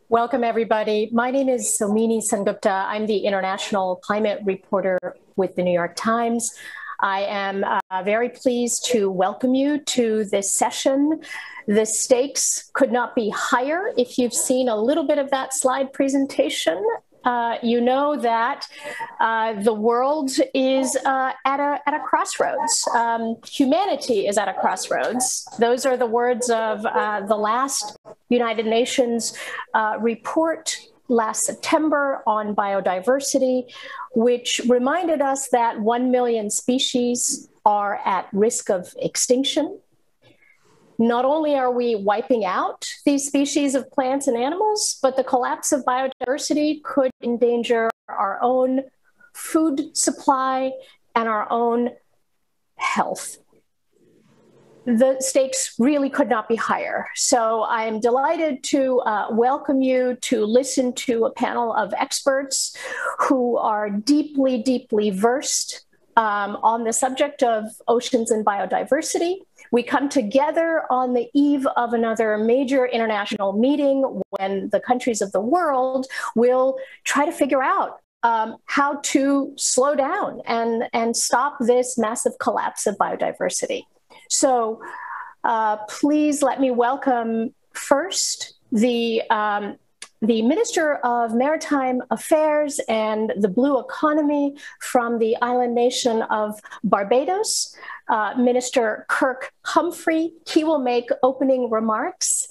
Welcome, everybody. My name is Somini Sengupta. I'm the international climate reporter with the New York Times. I am very pleased to welcome you to this session. The stakes could not be higher. If you've seen a little bit of that slide presentation, you know that the world is at a crossroads. Humanity is at a crossroads. Those are the words of the last United Nations report last September on biodiversity, which reminded us that 1 million species are at risk of extinction. Not only are we wiping out these species of plants and animals, but the collapse of biodiversity could endanger our own food supply and our own health. The stakes really could not be higher. So I am delighted to welcome you to listen to a panel of experts who are deeply, deeply versed on the subject of oceans and biodiversity. We come together on the eve of another major international meeting when the countries of the world will try to figure out how to slow down and stop this massive collapse of biodiversity. So please let me welcome first the Minister of Maritime Affairs and the Blue Economy from the island nation of Barbados, Minister Kirk Humphrey. He will make opening remarks.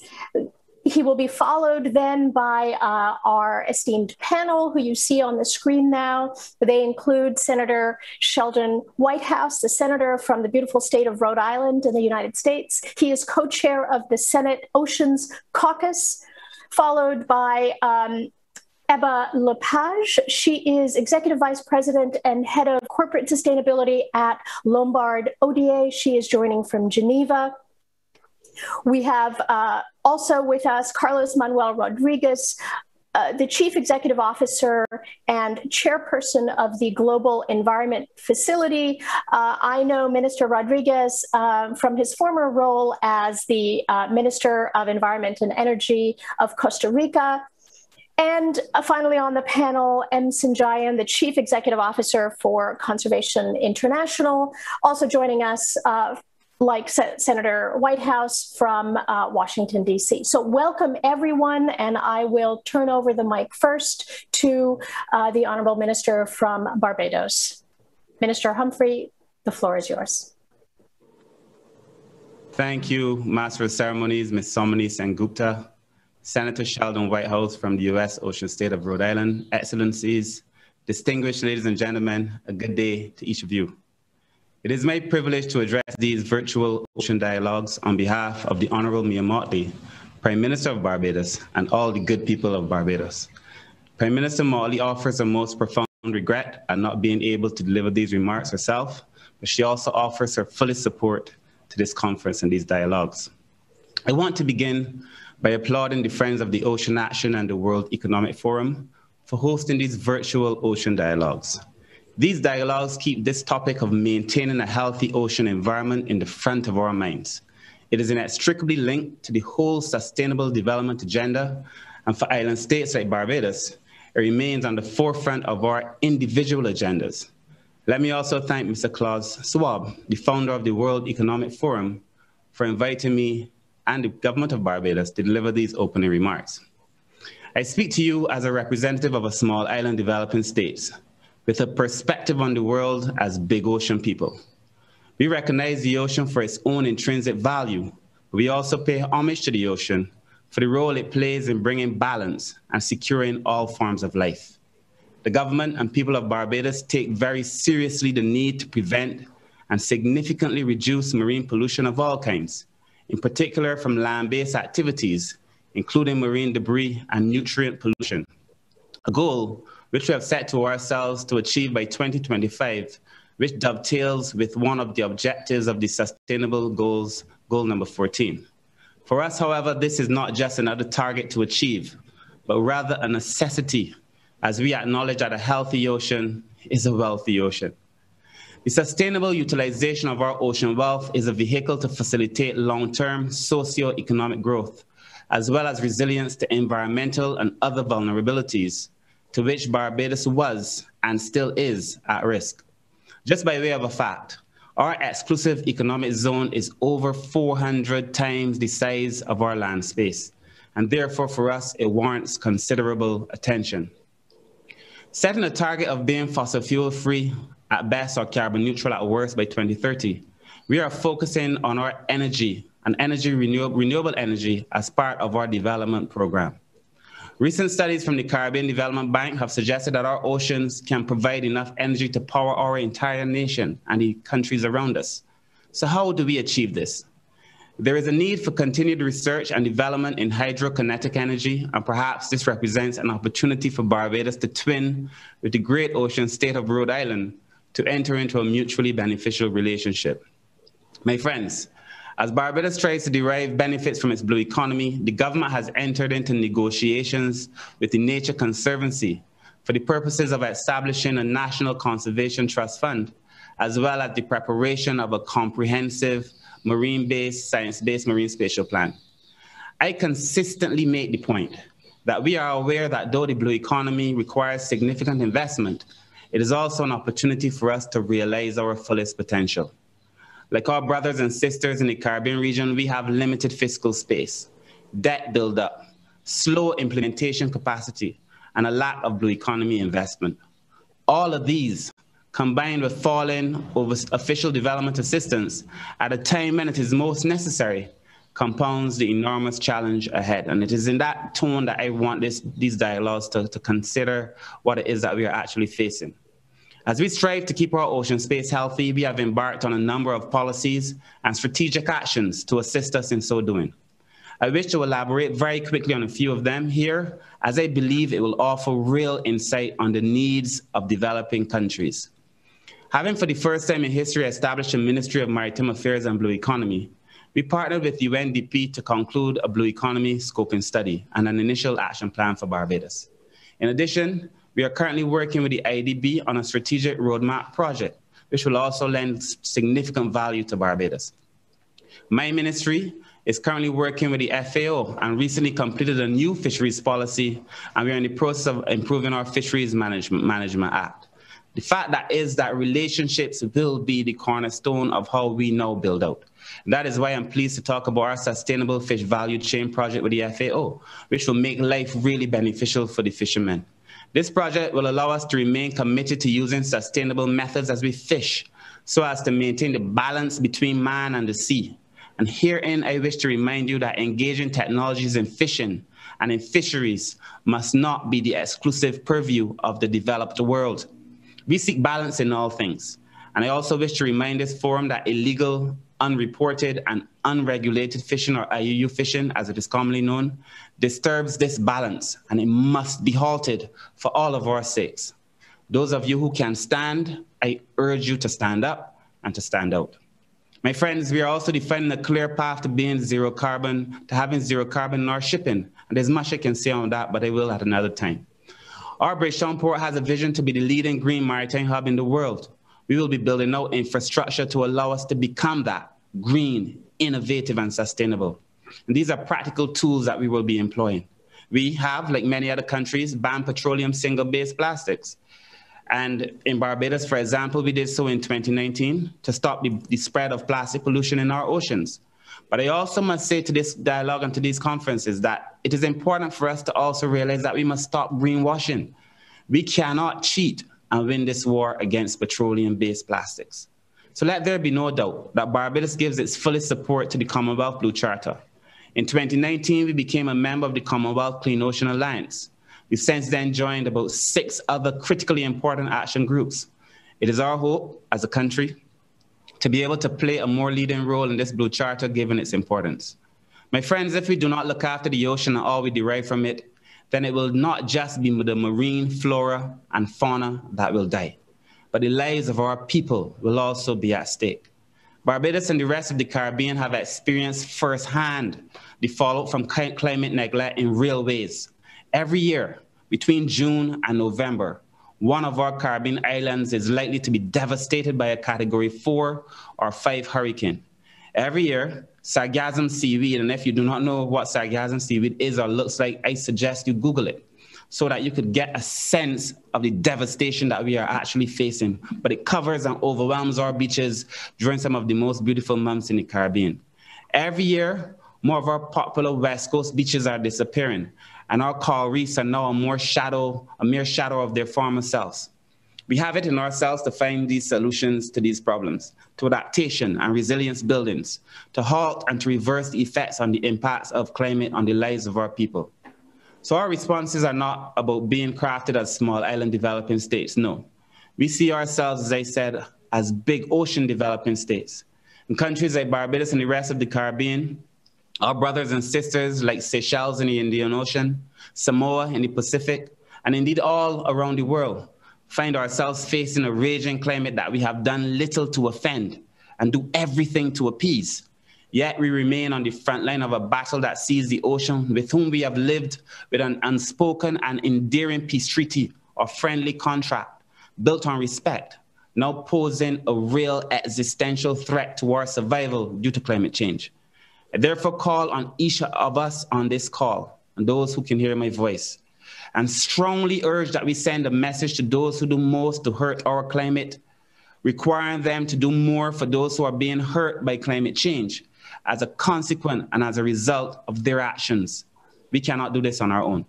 He will be followed then by our esteemed panel, who you see on the screen now. They include Senator Sheldon Whitehouse, the senator from the beautiful state of Rhode Island in the United States. He is co-chair of the Senate Oceans Caucus, followed by Ebba Lepage. She is Executive Vice President and Head of Corporate Sustainability at Lombard Odier. She is joining from Geneva. We have also with us Carlos Manuel Rodriguez, the Chief Executive Officer and Chairperson of the Global Environment Facility. I know Minister Rodriguez from his former role as the Minister of Environment and Energy of Costa Rica. And finally on the panel, M. Sanjayan, the Chief Executive Officer for Conservation International, also joining us like Senator Whitehouse from Washington, D.C. So welcome, everyone, and I will turn over the mic first to the Honorable Minister from Barbados. Minister Humphrey, the floor is yours. Thank you, Master of Ceremonies, Ms. Somini Sengupta, Senator Sheldon Whitehouse from the U.S. Ocean State of Rhode Island, Excellencies, distinguished ladies and gentlemen, a good day to each of you. It is my privilege to address these virtual ocean dialogues on behalf of the Honorable Mia Mottley, Prime Minister of Barbados, and all the good people of Barbados. Prime Minister Mottley offers her most profound regret at not being able to deliver these remarks herself, but she also offers her fullest support to this conference and these dialogues. I want to begin by applauding the Friends of the Ocean Action and the World Economic Forum for hosting these virtual ocean dialogues. These dialogues keep this topic of maintaining a healthy ocean environment in the front of our minds. It is inextricably linked to the whole sustainable development agenda, and for island states like Barbados, it remains on the forefront of our individual agendas. Let me also thank Mr. Klaus Schwab, the founder of the World Economic Forum, for inviting me and the government of Barbados to deliver these opening remarks. I speak to you as a representative of a small island developing states with a perspective on the world as big ocean people. We recognize the ocean for its own intrinsic value, but we also pay homage to the ocean for the role it plays in bringing balance and securing all forms of life. The government and people of Barbados take very seriously the need to prevent and significantly reduce marine pollution of all kinds, in particular from land-based activities, including marine debris and nutrient pollution, a goal which we have set to ourselves to achieve by 2025, which dovetails with one of the objectives of the Sustainable Goals, goal number 14. For us, however, this is not just another target to achieve, but rather a necessity, as we acknowledge that a healthy ocean is a wealthy ocean. The sustainable utilization of our ocean wealth is a vehicle to facilitate long-term socio-economic growth, as well as resilience to environmental and other vulnerabilities to which Barbados was and still is at risk. Just by way of a fact, our exclusive economic zone is over 400 times the size of our land space, and therefore for us, it warrants considerable attention. Setting a target of being fossil fuel free at best or carbon neutral at worst by 2030, we are focusing on our energy and renewable energy as part of our development program. Recent studies from the Caribbean Development Bank have suggested that our oceans can provide enough energy to power our entire nation and the countries around us. So how do we achieve this? There is a need for continued research and development in hydrokinetic energy, and perhaps this represents an opportunity for Barbados to twin with the great ocean state of Rhode Island to enter into a mutually beneficial relationship. My friends, as Barbados tries to derive benefits from its blue economy, the government has entered into negotiations with the Nature Conservancy for the purposes of establishing a National Conservation Trust Fund, as well as the preparation of a comprehensive marine-based, science-based marine spatial plan. I consistently make the point that we are aware that though the blue economy requires significant investment, it is also an opportunity for us to realize our fullest potential. Like our brothers and sisters in the Caribbean region, we have limited fiscal space, debt buildup, slow implementation capacity, and a lack of blue economy investment. All of these, combined with falling over official development assistance at a time when it is most necessary, compounds the enormous challenge ahead. And it is in that tone that I want these dialogues to consider what it is that we are actually facing. As we strive to keep our ocean space healthy, we have embarked on a number of policies and strategic actions to assist us in so doing. I wish to elaborate very quickly on a few of them here, as I believe it will offer real insight on the needs of developing countries. Having for the first time in history established a Ministry of Maritime Affairs and Blue Economy, we partnered with UNDP to conclude a Blue Economy scoping study and an initial action plan for Barbados. In addition, we are currently working with the IDB on a strategic roadmap project, which will also lend significant value to Barbados. My ministry is currently working with the FAO and recently completed a new fisheries policy, and we are in the process of improving our Fisheries Management Act. The fact that relationships will be the cornerstone of how we now build out. And that is why I'm pleased to talk about our Sustainable Fish Value Chain project with the FAO, which will make life really beneficial for the fishermen. This project will allow us to remain committed to using sustainable methods as we fish, so as to maintain the balance between man and the sea. And herein, I wish to remind you that engaging technologies in fishing and in fisheries must not be the exclusive purview of the developed world. We seek balance in all things, And I also wish to remind this forum that illegal, unreported, and unregulated fishing, or IUU fishing, as it is commonly known, disturbs this balance, and it must be halted for all of our sakes. Those of you who can stand, I urge you to stand up and to stand out. My friends, we are also defining a clear path to being zero carbon, to having zero carbon in our shipping. And there's much I can say on that, but I will at another time. Our Bridgetown Port has a vision to be the leading green maritime hub in the world. We will be building out infrastructure to allow us to become that green, innovative, and sustainable. And these are practical tools that we will be employing. We have, like many other countries, banned petroleum single-use plastics. And in Barbados, for example, we did so in 2019 to stop the spread of plastic pollution in our oceans. But I also must say to this dialogue and to these conferences that it is important for us to also realize that we must stop greenwashing. We cannot cheat and win this war against petroleum-based plastics. So let there be no doubt that Barbados gives its fullest support to the Commonwealth Blue Charter. In 2019, we became a member of the Commonwealth Clean Ocean Alliance. We've since then joined about 6 other critically important action groups. It is our hope as a country to be able to play a more leading role in this Blue Charter given its importance. My friends, if we do not look after the ocean and all we derive from it, then it will not just be the marine flora and fauna that will die, but the lives of our people will also be at stake. Barbados and the rest of the Caribbean have experienced firsthand the fallout from climate neglect in real ways. Every year, between June and November, one of our Caribbean islands is likely to be devastated by a Category 4 or 5 hurricane. Every year, sargassum seaweed, and if you do not know what sargassum seaweed is or looks like, I suggest you Google it so that you could get a sense of the devastation that we are actually facing. But it covers and overwhelms our beaches during some of the most beautiful months in the Caribbean. Every year, more of our popular West Coast beaches are disappearing, and our coral reefs are now a mere shadow of their former selves. We have it in ourselves to find these solutions to these problems, to adaptation and resilience buildings, to halt and to reverse the effects on the impacts of climate on the lives of our people. So our responses are not about being crafted as small island developing states, no. We see ourselves, as I said, as big ocean developing states. In countries like Barbados and the rest of the Caribbean, our brothers and sisters like Seychelles in the Indian Ocean, Samoa in the Pacific, and indeed all around the world, find ourselves facing a raging climate that we have done little to offend and do everything to appease. Yet we remain on the front line of a battle that sees the ocean, with whom we have lived with an unspoken and endearing peace treaty or friendly contract built on respect, now posing a real existential threat to our survival due to climate change. I therefore call on each of us on this call, and those who can hear my voice, and strongly urge that we send a message to those who do most to hurt our climate, requiring them to do more for those who are being hurt by climate change as a consequence and as a result of their actions. We cannot do this on our own.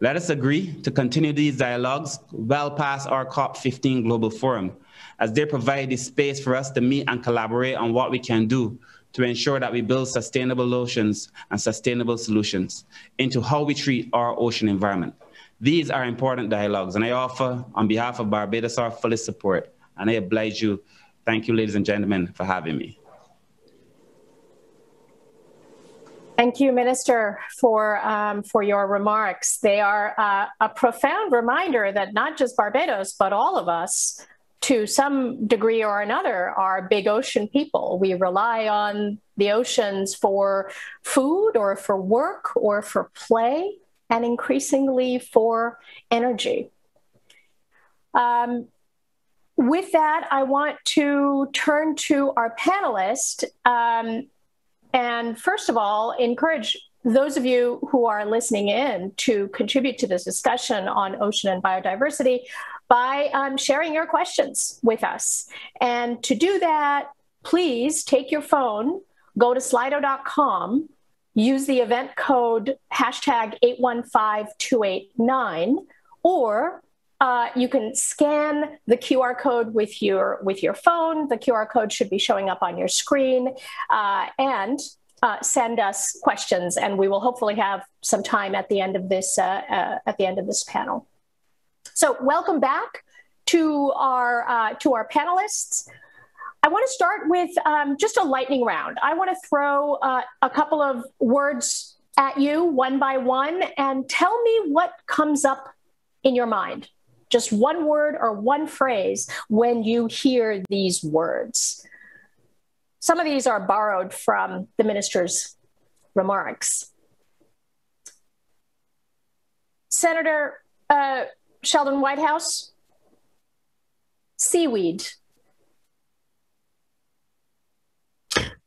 Let us agree to continue these dialogues well past our COP15 Global Forum, as they provide the space for us to meet and collaborate on what we can do to ensure that we build sustainable oceans and sustainable solutions into how we treat our ocean environment. These are important dialogues, and I offer, on behalf of Barbados, our fullest support, and I oblige you. Thank you, ladies and gentlemen, for having me. Thank you, Minister, for your remarks. They are a profound reminder that not just Barbados, but all of us, to some degree or another, are big ocean people. We rely on the oceans for food or for work or for play, and increasingly for energy. With that, I want to turn to our panelists. And first of all, encourage those of you who are listening in to contribute to this discussion on ocean and biodiversity by sharing your questions with us. And to do that, please take your phone, go to slido.com, use the event code #815289, or you can scan the QR code with your phone. The QR code should be showing up on your screen, and send us questions, and we will hopefully have some time at the end of this panel. So welcome back to our panelists. I want to start with just a lightning round. I want to throw a couple of words at you one by one and tell me what comes up in your mind. Just one word or one phrase when you hear these words. Some of these are borrowed from the minister's remarks. Senator Sheldon Whitehouse, seaweed.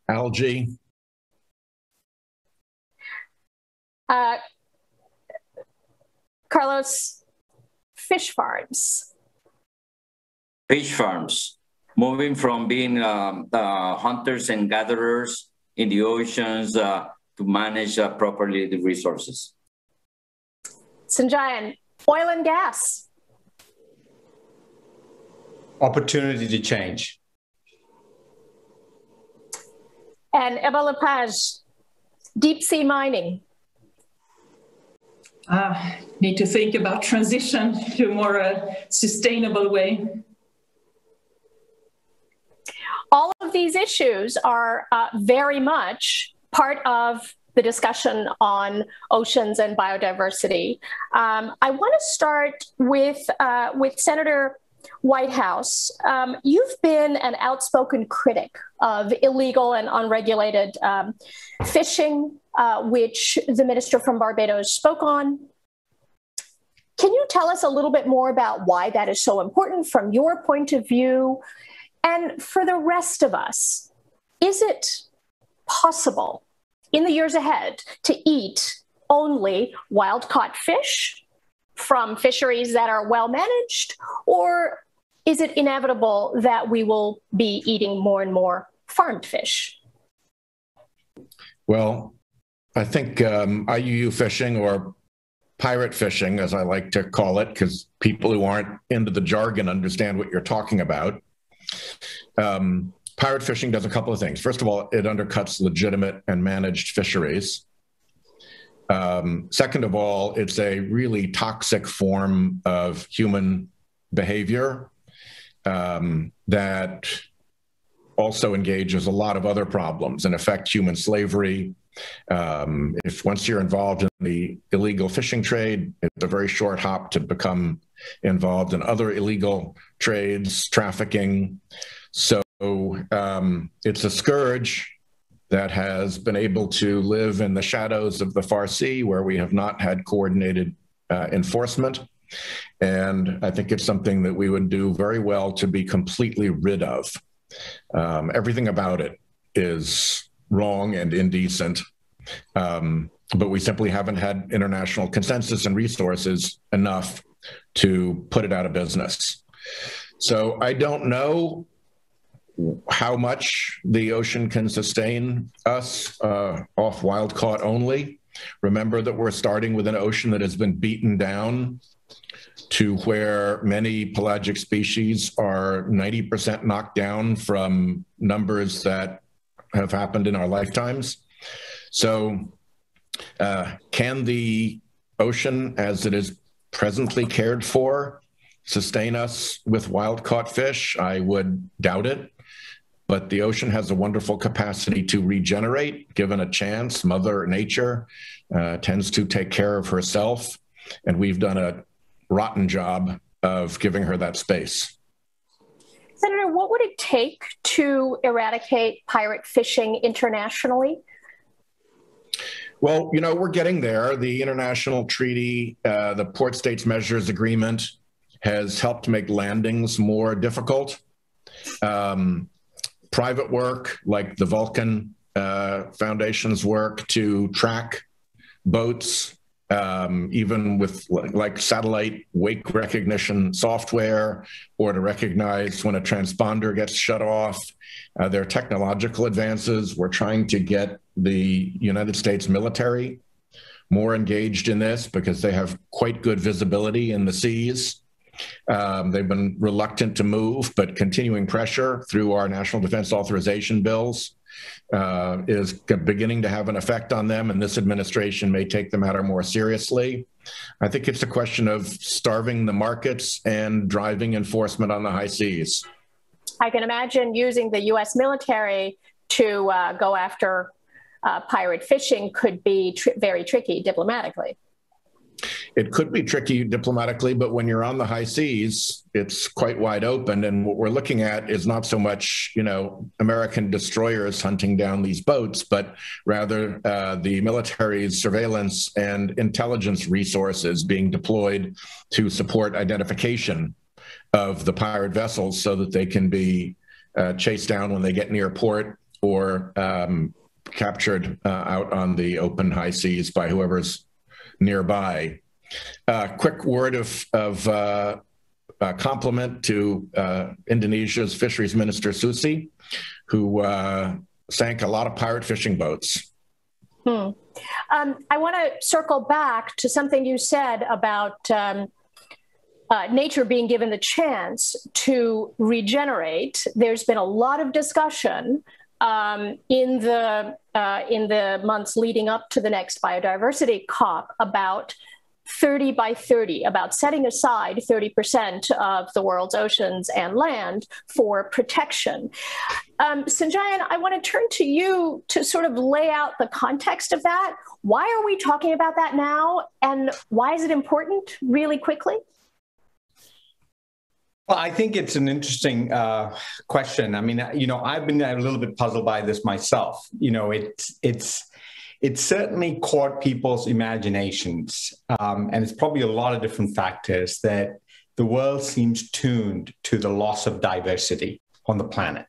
Algae. Carlos, fish farms. Fish farms, moving from being hunters and gatherers in the oceans to manage properly the resources. Sanjayan, oil and gas. Opportunity to change. And Eva Lepage, deep sea mining. Need to think about transition to a more sustainable way. All of these issues are very much part of the discussion on oceans and biodiversity. I want to start with Senator Whitehouse. You've been an outspoken critic of illegal and unregulated fishing, which the minister from Barbados spoke on. Can you tell us a little bit more about why that is so important from your point of view? And for the rest of us, is it possible in the years ahead to eat only wild-caught fish from fisheries that are well managed, or is it inevitable that we will be eating more and more farmed fish? Well, I think IUU fishing, or pirate fishing, as I like to call it, because people who aren't into the jargon understand what you're talking about. Pirate fishing does a couple of things. First of all, it undercuts legitimate and managed fisheries. Second of all, it's a really toxic form of human behavior that also engages a lot of other problems, in effect, human slavery. If once you're involved in the illegal fishing trade, it's a very short hop to become involved in other illegal trades, trafficking. So it's a scourge that has been able to live in the shadows of the far sea, where we have not had coordinated enforcement. And I think it's something that we would do very well to be completely rid of. Everything about it is wrong and indecent, but we simply haven't had international consensus and resources enough to put it out of business. So I don't know how much the ocean can sustain us off wild caught only. Remember that we're starting with an ocean that has been beaten down to where many pelagic species are 90% knocked down from numbers that have happened in our lifetimes. So can the ocean, as it is presently cared for, sustain us with wild-caught fish? I would doubt it. But the ocean has a wonderful capacity to regenerate, given a chance. Mother Nature tends to take care of herself, and we've done a rotten job of giving her that space. Senator, what would it take to eradicate pirate fishing internationally? Well, you know, we're getting there. The international treaty, the Port States Measures Agreement, has helped make landings more difficult. Private work, like the Vulcan Foundation's work to track boats, even with like satellite wake recognition software, or to recognize when a transponder gets shut off. There are technological advances. We're trying to get the United States military more engaged in this because they have quite good visibility in the seas. They've been reluctant to move, but continuing pressure through our national defense authorization bills is beginning to have an effect on them, and this administration may take the matter more seriously. I think it's a question of starving the markets and driving enforcement on the high seas. I can imagine using the U.S. military to go after pirate fishing could be very tricky diplomatically. It could be tricky diplomatically, but when you're on the high seas, it's quite wide open. And what we're looking at is not so much, American destroyers hunting down these boats, but rather the military's surveillance and intelligence resources being deployed to support identification of the pirate vessels so that they can be chased down when they get near port or captured out on the open high seas by whoever's nearby. Quick word of compliment to Indonesia's fisheries minister, Susi, who sank a lot of pirate fishing boats. I want to circle back to something you said about nature being given the chance to regenerate. There's been a lot of discussion in the months leading up to the next biodiversity COP about 30 by 30, about setting aside 30% of the world's oceans and land for protection. Sanjayan, I want to turn to you to sort of lay out the context of that. Why are we talking about that now, and why is it important, really quickly? Well, I think it's an interesting question. I mean, I've been a little bit puzzled by this myself. It's certainly caught people's imaginations, and it's probably a lot of different factors that the world seems tuned to the loss of diversity on the planet.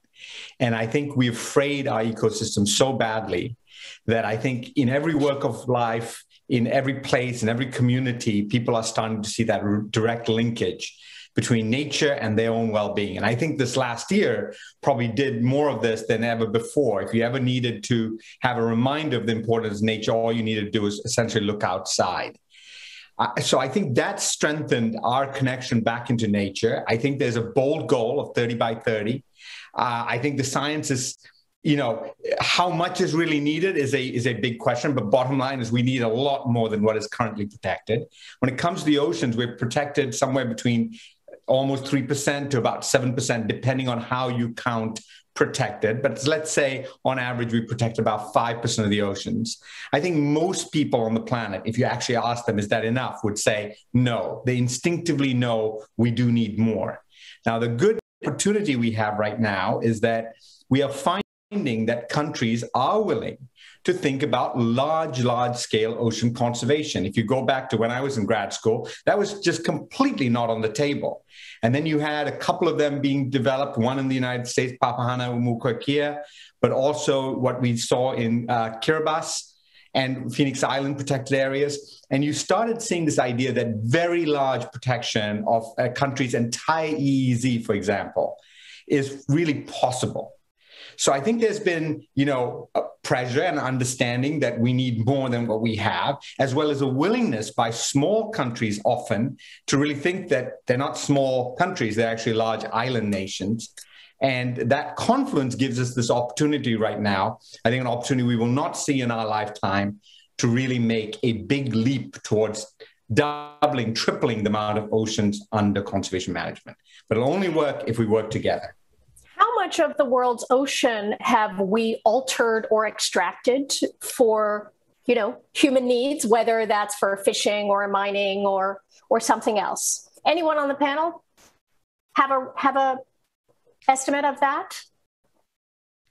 And I think we've frayed our ecosystem so badly that I think in every walk of life, in every place, in every community, people are starting to see that direct linkage between nature and their own well-being. And I think this last year probably did more of this than ever before. If you ever needed to have a reminder of the importance of nature, all you needed to do is essentially look outside. So I think that strengthened our connection back into nature. I think there's a bold goal of 30 by 30. I think the science is, how much is really needed is a big question, but bottom line is we need a lot more than what is currently protected. When it comes to the oceans, we're protected somewhere between almost 3% to about 7%, depending on how you count protected. But let's say on average, we protect about 5% of the oceans. I think most people on the planet, if you actually ask them, is that enough, would say no. They instinctively know we do need more. Now, the good opportunity we have right now is that we are finding that countries are willing to think about large-scale ocean conservation. If you go back to when I was in grad school, that was just completely not on the table. And then you had a couple of them being developed, one in the United States, Papahanaumokuakea, but also what we saw in Kiribati and Phoenix Island protected areas. And you started seeing this idea that very large protection of a country's entire EEZ, for example, is really possible. So I think there's been, a pressure and understanding that we need more than what we have, as well as a willingness by small countries often to really think that they're not small countries, they're actually large island nations. And that confluence gives us this opportunity right now, I think an opportunity we will not see in our lifetime, to really make a big leap towards doubling, tripling the amount of oceans under conservation management. But it'll only work if we work together. How much of the world's ocean have we altered or extracted for, human needs, whether that's for fishing or mining or something else? Anyone on the panel have a estimate of that?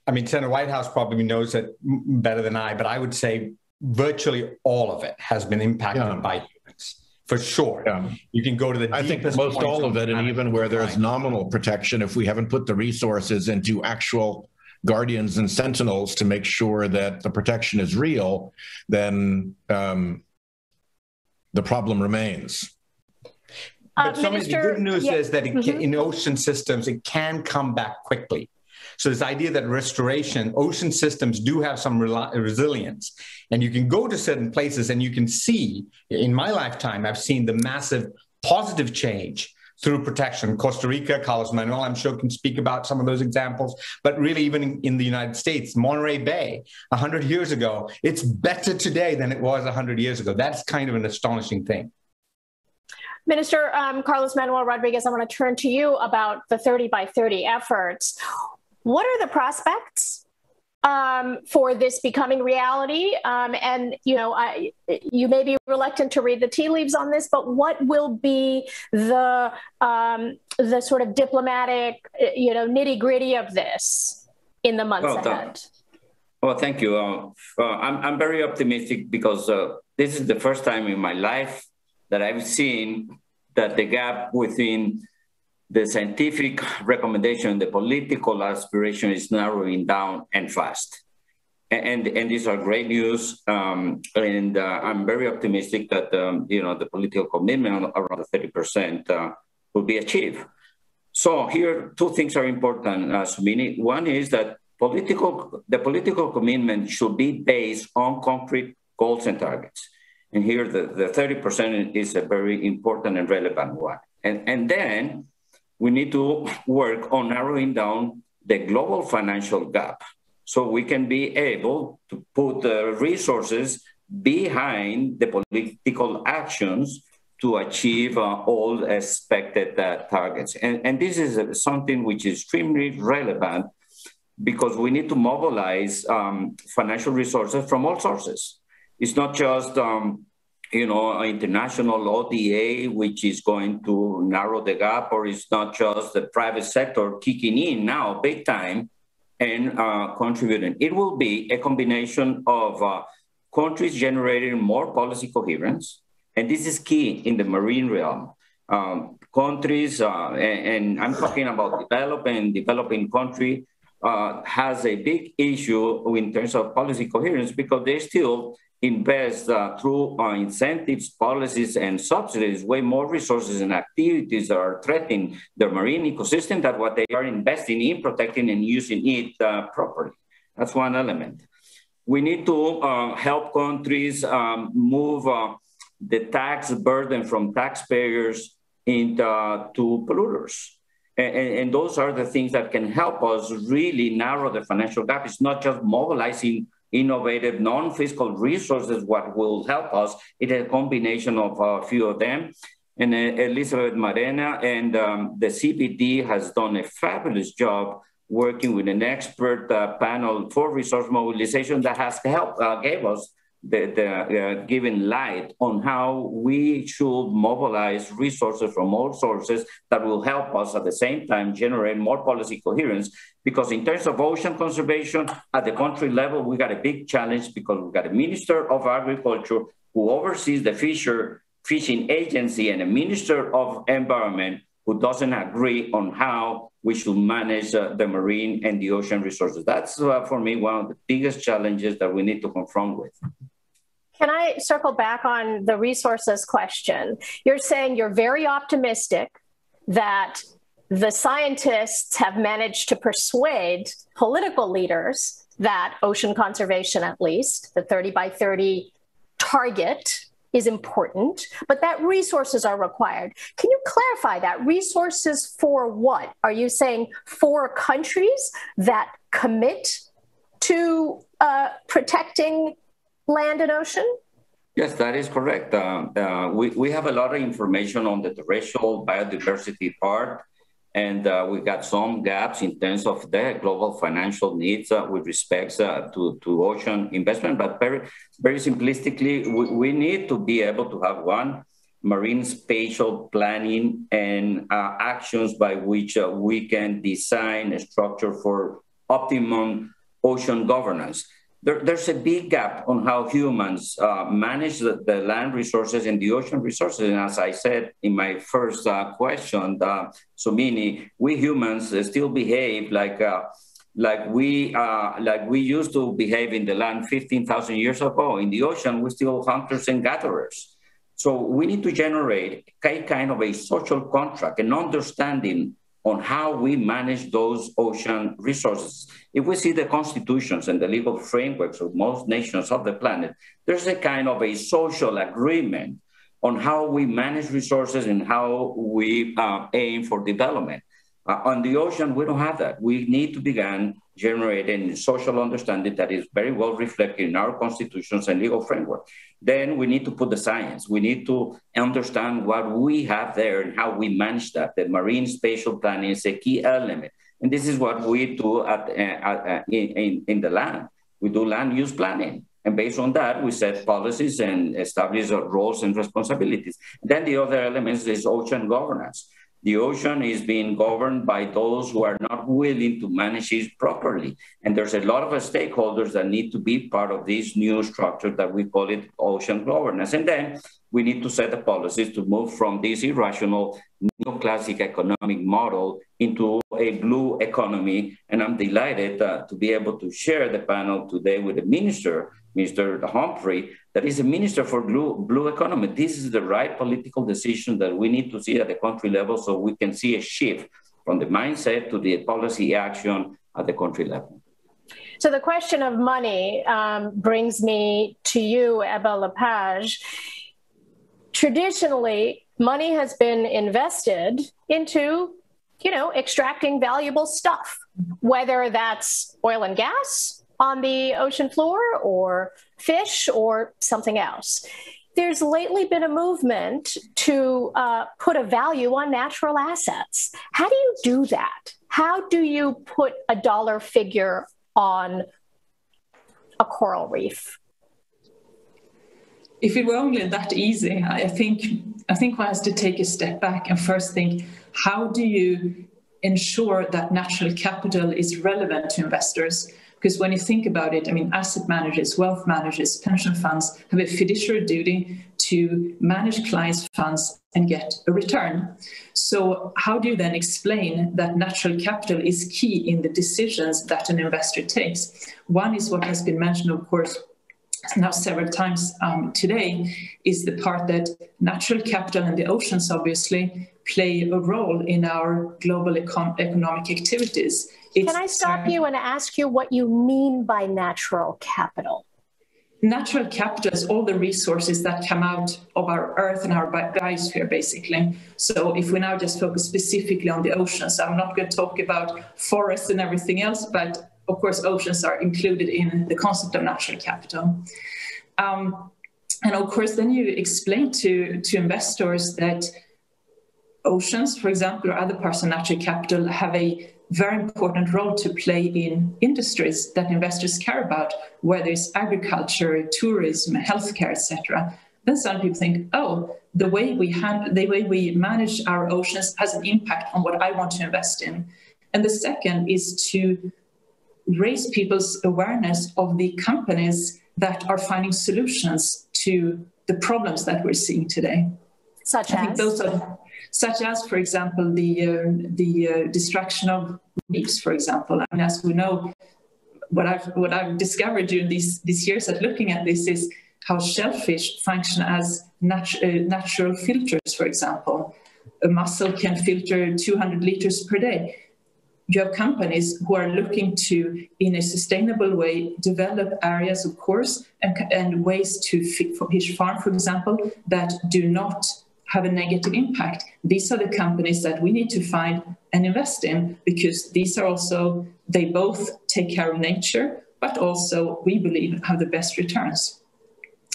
I mean, Senator Whitehouse probably knows it better than I, but I would say virtually all of it has been impacted by humans. For sure. Yeah. You can go to the I think most all of it, and even where there's nominal protection, if we haven't put the resources into actual guardians and sentinels to make sure that the protection is real, then the problem remains. But the good news is that in ocean systems, it can come back quickly. So this idea that restoration, ocean systems do have some resilience, and you can go to certain places and you can see, in my lifetime, I've seen the massive positive change through protection. Costa Rica, Carlos Manuel, I'm sure, can speak about some of those examples, but really even in the United States, Monterey Bay, 100 years ago, it's better today than it was 100 years ago. That's kind of an astonishing thing. Minister Carlos Manuel Rodriguez, I want to turn to you about the 30 by 30 efforts. What are the prospects for this becoming reality? And, you know, you may be reluctant to read the tea leaves on this, but what will be the sort of diplomatic, you know, nitty gritty of this in the months ahead? Well, thank you. I'm very optimistic because this is the first time in my life that I've seen that the gap within the scientific recommendation, the political aspiration is narrowing down and fast. And these are great news. I'm very optimistic that, you know, the political commitment around the 30% will be achieved. So here, two things are important, Sumini. One is that the political commitment should be based on concrete goals and targets. And here, the 30% is a very important and relevant one. And then we need to work on narrowing down the global financial gap so we can be able to put the resources behind the political actions to achieve all expected targets. And this is something which is extremely relevant because we need to mobilize financial resources from all sources. It's not just you know, international ODA, which is going to narrow the gap, or it's not just the private sector kicking in now big time and contributing. It will be a combination of countries generating more policy coherence, and this is key in the marine realm. Countries, and I'm talking about developing country, has a big issue in terms of policy coherence because they still invest through incentives, policies, and subsidies way more resources and activities that are threatening the marine ecosystem than what they are investing in protecting and using it properly. That's one element. We need to help countries move the tax burden from taxpayers to polluters. And those are the things that can help us really narrow the financial gap. It's not just mobilizing innovative non-fiscal resources what will help us. It's a combination of a few of them. And Elizabeth Marena and the CBD has done a fabulous job working with an expert panel for resource mobilization that has helped, gave us the given light on how we should mobilize resources from all sources that will help us at the same time generate more policy coherence. Because in terms of ocean conservation at the country level, we got a big challenge because we got a Minister of Agriculture who oversees the fishing agency and a Minister of Environment who doesn't agree on how we should manage the marine and the ocean resources. That's, for me, one of the biggest challenges that we need to confront with. Can I circle back on the resources question? You're saying you're very optimistic that the scientists have managed to persuade political leaders that ocean conservation, at least, the 30 by 30 target is important, but that resources are required. Can you clarify that? Resources for what? Are you saying for countries that commit to protecting land and ocean? Yes, that is correct. We have a lot of information on the terrestrial biodiversity part, and we got some gaps in terms of the global financial needs with respect to ocean investment. But very simplistically, we need to be able to have one marine spatial planning and actions by which we can design a structure for optimum ocean governance. There's a big gap on how humans manage the land resources and the ocean resources. And as I said in my first question, Sumini, we humans still behave like we used to behave in the land 15,000 years ago. In the ocean, we're still hunters and gatherers. So we need to generate a kind of a social contract, an understanding on how we manage those ocean resources. If we see the constitutions and the legal frameworks of most nations of the planet, there's a kind of a social agreement on how we manage resources and how we aim for development. On the ocean, we don't have that. We need to begin generating social understanding that is very well reflected in our constitutions and legal framework. Then we need to put the science. We need to understand what we have there and how we manage that. The marine spatial planning is a key element. And this is what we do in the land. We do land use planning. And based on that, we set policies and establish roles and responsibilities. Then the other elements is ocean governance. The ocean is being governed by those who are not willing to manage it properly. And there's a lot of stakeholders that need to be part of this new structure that we call it ocean governance. And then we need to set the policies to move from this irrational neoclassic economic model into a blue economy. And I'm delighted to be able to share the panel today with the Minister Humphrey, that is a minister for blue economy. This is the right political decision that we need to see at the country level so we can see a shift from the mindset to the policy action at the country level. So the question of money brings me to you, Eba Lepage. Traditionally, money has been invested into, extracting valuable stuff, whether that's oil and gas on the ocean floor or fish or something else. There's lately been a movement to put a value on natural assets. How do you do that? How do you put a dollar figure on a coral reef? If it were only that easy, I think one has to take a step back and first think, how do you ensure that natural capital is relevant to investors? Because when you think about it, asset managers, wealth managers, pension funds have a fiduciary duty to manage clients' funds and get a return. So how do you then explain that natural capital is key in the decisions that an investor takes? One is what has been mentioned, of course, now several times today, is the part that natural capital and the oceans obviously play a role in our global economic activities. Can I stop you and ask you what you mean by natural capital? Natural capital is all the resources that come out of our earth and our biosphere, basically. So if we now just focus specifically on the oceans, I'm not going to talk about forests and everything else, but of course, oceans are included in the concept of natural capital. And of course, then you explain to investors that oceans, for example, or other parts of natural capital have a very important role to play in industries that investors care about, whether it's agriculture, tourism, healthcare, etc. Then some people think, oh, the way we manage our oceans has an impact on what I want to invest in. And the second is to raise people's awareness of the companies that are finding solutions to the problems that we're seeing today. Such as, for example, the destruction of reefs, for example. As we know, what I've discovered during these years at looking at this is how shellfish function as natural filters, for example. A mussel can filter 200 liters per day. You have companies who are looking to, in a sustainable way, develop areas, of course, and ways to fish farm, for example, that do not have a negative impact. These are the companies that we need to find and invest in, because these are also, they both take care of nature, but also, we believe, have the best returns.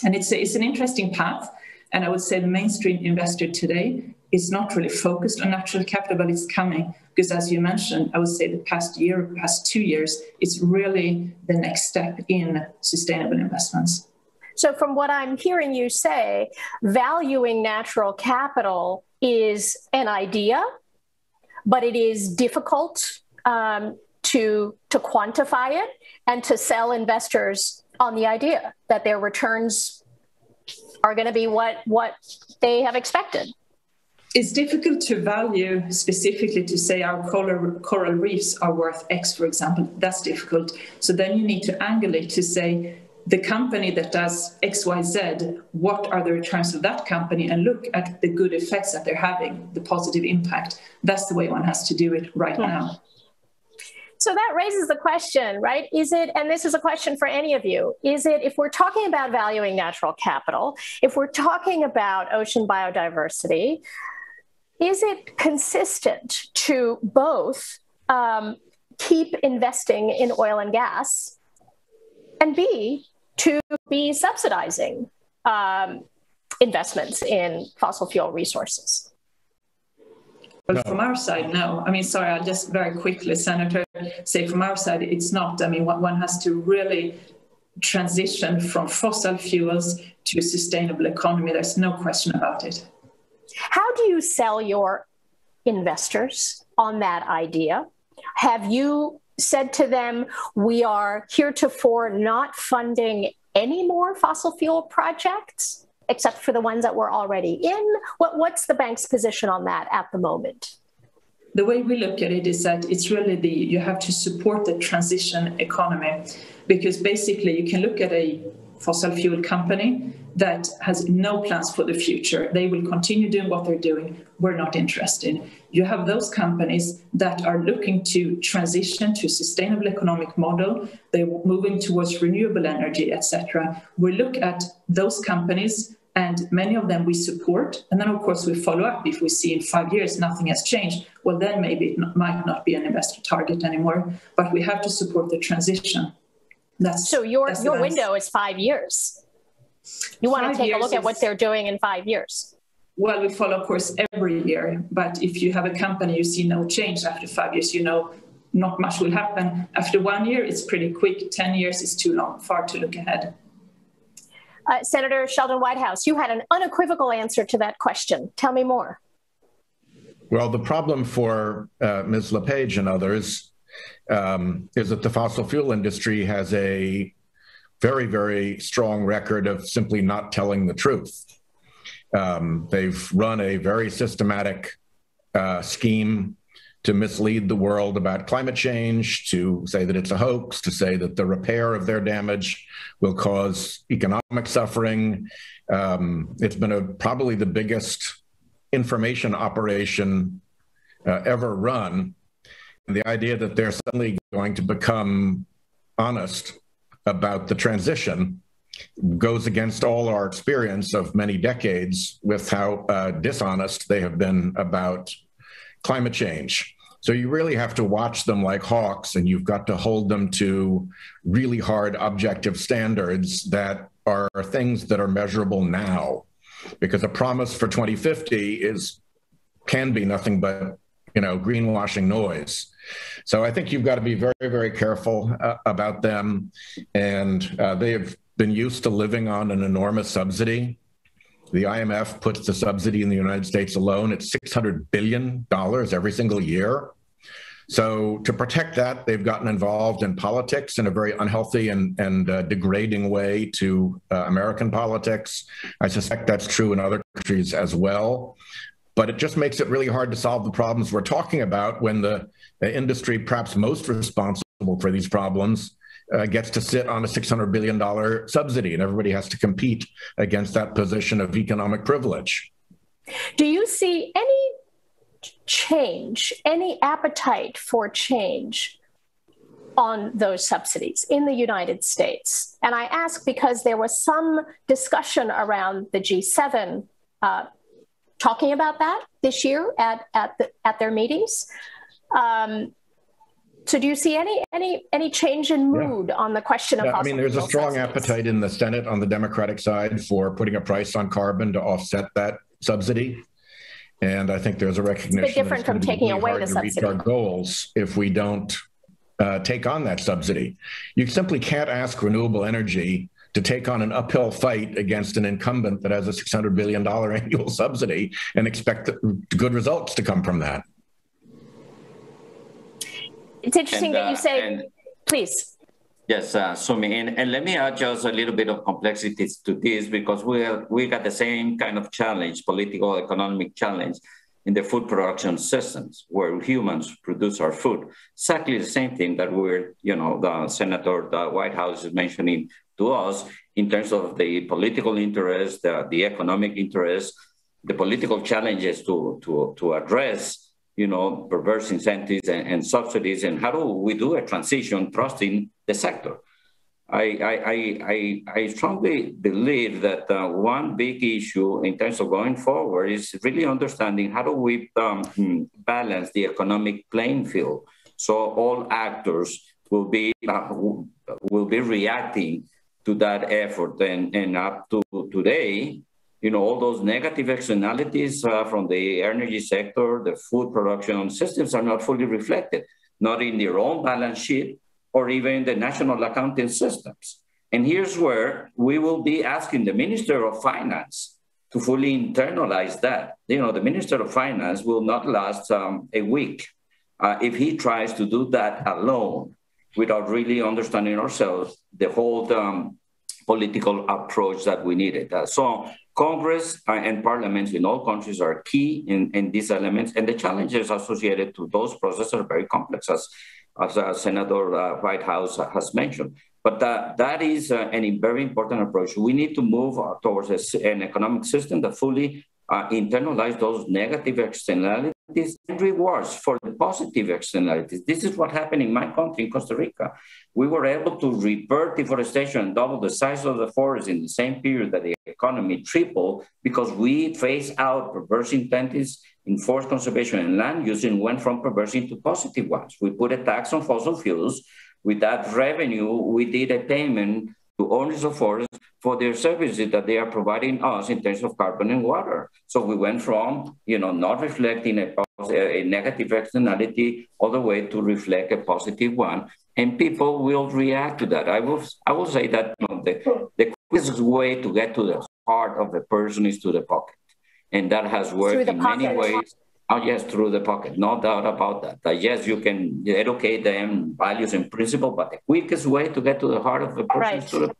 And it's an interesting path. And I would say the mainstream investor today is not really focused on natural capital, but it's coming. Because as you mentioned, I would say the past 2 years, it's really the next step in sustainable investments. So from what I'm hearing you say, valuing natural capital is an idea, but it is difficult to quantify it and to sell investors on the idea that their returns are going to be what they have expected. It's difficult to value specifically to say our coral reefs are worth X, for example. That's difficult. So then you need to angle it to say the company that does X, Y, Z, what are the returns of that company, and look at the good effects that they're having, the positive impact. That's the way one has to do it right now. So that raises the question, right? Is it, and this is a question for any of you, is it, if we're talking about valuing natural capital, if we're talking about ocean biodiversity, is it consistent to both keep investing in oil and gas, and B, to be subsidizing investments in fossil fuel resources? Well, from our side, no. I mean, sorry, I'll just very quickly, Senator, say from our side, it's not. I mean, one has to really transition from fossil fuels to a sustainable economy. There's no question about it. How do you sell your investors on that idea? Have you said to them, we are heretofore not funding any more fossil fuel projects, except for the ones that we're already in? What's the bank's position on that at the moment? The way we look at it is that it's really you have to support the transition economy, because basically you can look at a fossil fuel company that has no plans for the future. They will continue doing what they're doing. We're not interested. You have those companies that are looking to transition to a sustainable economic model. They're moving towards renewable energy, etc. We look at those companies, and many of them we support. And then, of course, we follow up. If we see in 5 years nothing has changed, well, then maybe it might not be an investor target anymore. But we have to support the transition. So your window is 5 years. You want to take a look at what they're doing in 5 years. Well, we follow, of course, every year. But if you have a company, you see no change after 5 years, you know not much will happen. After 1 year, it's pretty quick. 10 years is too long, far to look ahead. Senator Sheldon Whitehouse, you had an unequivocal answer to that question. Tell me more. Well, the problem for Ms. LePage and others is that the fossil fuel industry has a very, very strong record of simply not telling the truth. They've run a very systematic scheme to mislead the world about climate change, to say that it's a hoax, to say that the repair of their damage will cause economic suffering. It's been probably the biggest information operation ever run. And the idea that they're suddenly going to become honest about the transition goes against all our experience of many decades with how dishonest they have been about climate change. So you really have to watch them like hawks, and you've got to hold them to really hard objective standards that are things that are measurable now, because a promise for 2050 can be nothing but greenwashing noise. So I think you've got to be very, very careful about them. And they have been used to living on an enormous subsidy. The IMF puts the subsidy in the United States alone at $600 billion every single year. So to protect that, they've gotten involved in politics in a very unhealthy and degrading way to American politics. I suspect that's true in other countries as well. But it just makes it really hard to solve the problems we're talking about when the industry perhaps most responsible for these problems gets to sit on a $600 billion subsidy, and everybody has to compete against that position of economic privilege. Do you see any change, any appetite for change on those subsidies in the United States? And I ask because there was some discussion around the G7 talking about that this year at their meetings. So do you see any change in mood on the question of fossil fuel there's a strong subsidies? appetite in the Senate on the Democratic side for putting a price on carbon to offset that subsidy. And I think there's a recognition it's a bit different from taking away the subsidy. To reach our goals if we don't take on that subsidy. You simply can't ask renewable energy to take on an uphill fight against an incumbent that has a $600 billion annual subsidy and expect good results to come from that. It's interesting that you say, please. Yes, Sumi, and let me add just a little bit of complexities to this, because we got the same kind of challenge, political, economic challenge in the food production systems where humans produce our food. Exactly the same thing that the Senator, the White House is mentioning to us in terms of the political interest, the economic interest, the political challenges to address perverse incentives and subsidies, and how do we do a transition trusting the sector? I strongly believe that one big issue in terms of going forward is really understanding how do we balance the economic playing field So all actors will be reacting to that effort. And up to today, all those negative externalities from the energy sector, the food production systems are not fully reflected, not in their own balance sheet or even in the national accounting systems. And here's where we will be asking the Minister of Finance to fully internalize that. The Minister of Finance will not last a week if he tries to do that alone without really understanding ourselves the whole political approach that we needed. So Congress and parliaments in all countries are key in these elements, and the challenges associated to those processes are very complex, as Senator Whitehouse has mentioned. But that is a very important approach. We need to move towards an economic system that fully internalize those negative externalities and rewards for the positive externalities. This is what happened in my country, in Costa Rica. We were able to revert deforestation and double the size of the forest in the same period that the economy tripled because we phased out perverse incentives in forest conservation and land use and went from perverse into positive ones. We put a tax on fossil fuels. With that revenue, we did a payment to owners of forests for their services that they are providing us in terms of carbon and water. So we went from, not reflecting a negative externality all the way to reflect a positive one, and people will react to that. I will say that the quickest way to get to the heart of the person is to the pocket, and that has worked in many ways. Oh, yes, through the pocket, no doubt about that. Yes, you can educate them values and principles, but the quickest way to get to the heart of the person is through the pocket.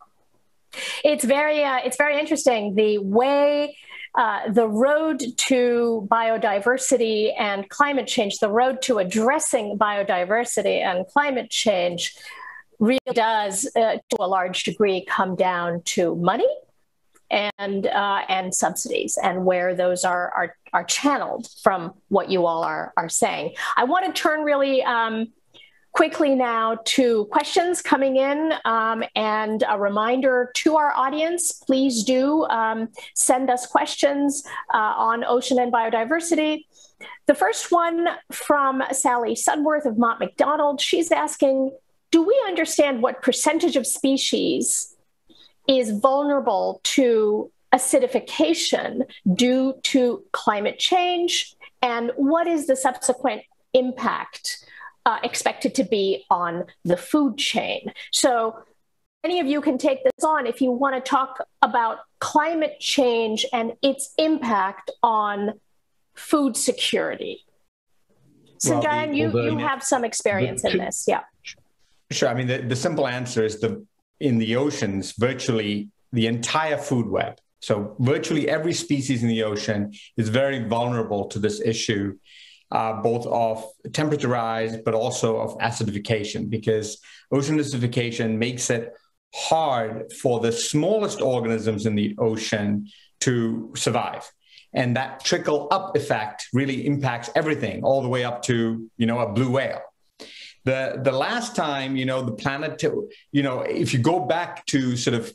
It's very interesting the way the road to biodiversity and climate change, the road to addressing biodiversity and climate change, really does, to a large degree, come down to money and subsidies, and where those are channeled from what you all are saying. I want to turn really quickly now to questions coming in, and a reminder to our audience, please do send us questions on ocean and biodiversity. The first one from Sally Sudworth of Mott MacDonald. She's asking, do we understand what percentage of species is vulnerable to acidification due to climate change, and what is the subsequent impact expected to be on the food chain? So any of you can take this on if you want to talk about climate change and its impact on food security. Sanjayan, you have some experience in this. Yeah. Sure. I mean, the simple answer is in the oceans, virtually the entire food web. So virtually every species in the ocean is very vulnerable to this issue, both of temperature rise, but also of acidification, because ocean acidification makes it hard for the smallest organisms in the ocean to survive. And that trickle up effect really impacts everything, all the way up to, a blue whale. The last time, the planet, if you go back to sort of,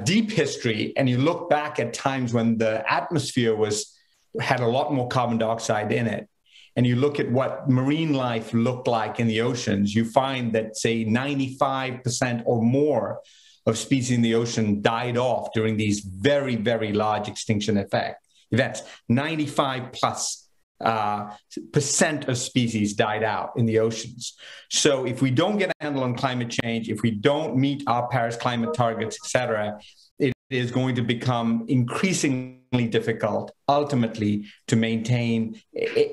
deep history, and you look back at times when the atmosphere had a lot more carbon dioxide in it, and you look at what marine life looked like in the oceans, you find that, say, 95% or more of species in the ocean died off during these very, very large extinction events. 95 plus percent of species died out in the oceans. So if we don't get a handle on climate change, if we don't meet our Paris climate targets, et cetera, it is going to become increasingly difficult, ultimately, to maintain